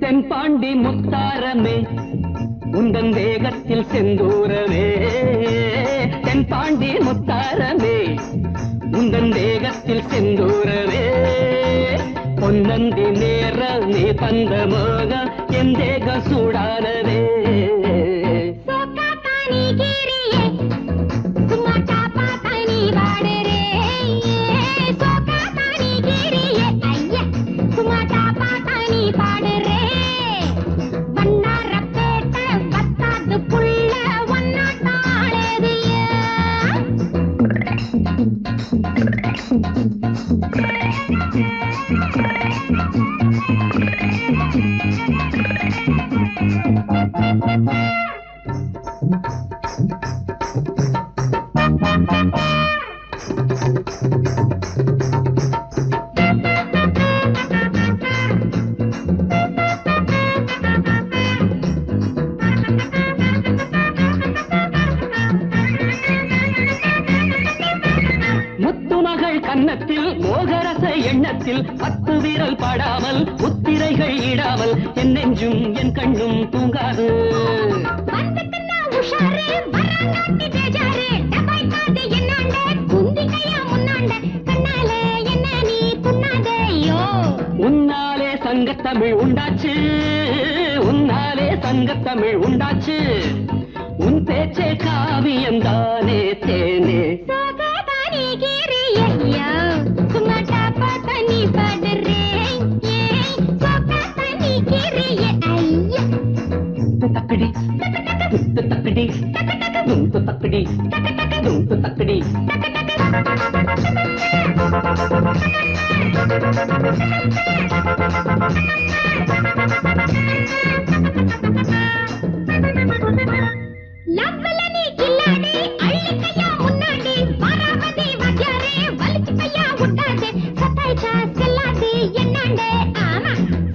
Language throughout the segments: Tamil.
தென்பாண்டி முத்தாரமே உந்தன் வேகத்தில் செந்தூரமே, தென்பாண்டி முத்தாரமே உந்தன் வேகத்தில் செந்தூரமே, பொன்னந்தி நேர நீ தந்த மோக என் தேக சூடானதே. கன்னத்தில் மோகரச எண்ணத்தில் 10 விரல் படாமல் முத்திரைகள் இடாமல் என் நெஞ்சும் என் கண்ணும் தூங்காது. உன்னாலே சங்கத்தமிழ் உண்டாச்சு, உன்னாலே சங்கத்தமிழ் உண்டாச்சு, உன் பேச்சே காவியந்தானே தேனே. தக்கடி தக்கடி தக்கடி தக்கடி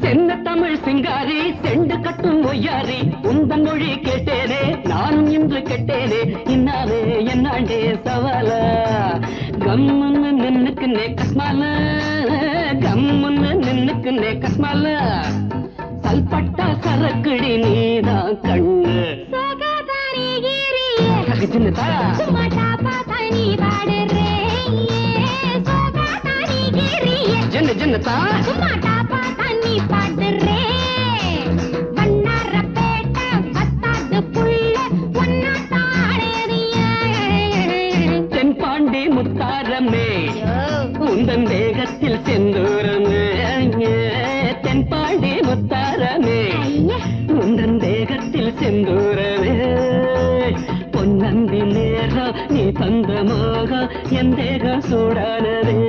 சென்ன தமிழ் சிங்காரி செண்டு கட்டும் ஒய்யாரி உந்தன் மொழி கேட்டேனே நானும் இன்று கெட்டேனே. இன்னாலே என்னாண்டே சவால கம்முன்னு நின்னுக்கு நே கஸ்மால, கம்முன்னு நின்னுக்கு நே கஸ்மால, சல்பட்டா சரக்குடி நீதான் கண்ணு. ஜின்னு ஜின்னுதா தென்பாண்டி முத்தாரமே உந்தன் வேகத்தில் செந்தூரமே, தென்பாண்டி முத்தாரமே உந்தன் வேகத்தில் செந்தூரமே, பொன்னந்தி நேரம் நீ தந்த மோக என் தேக சூடானதே.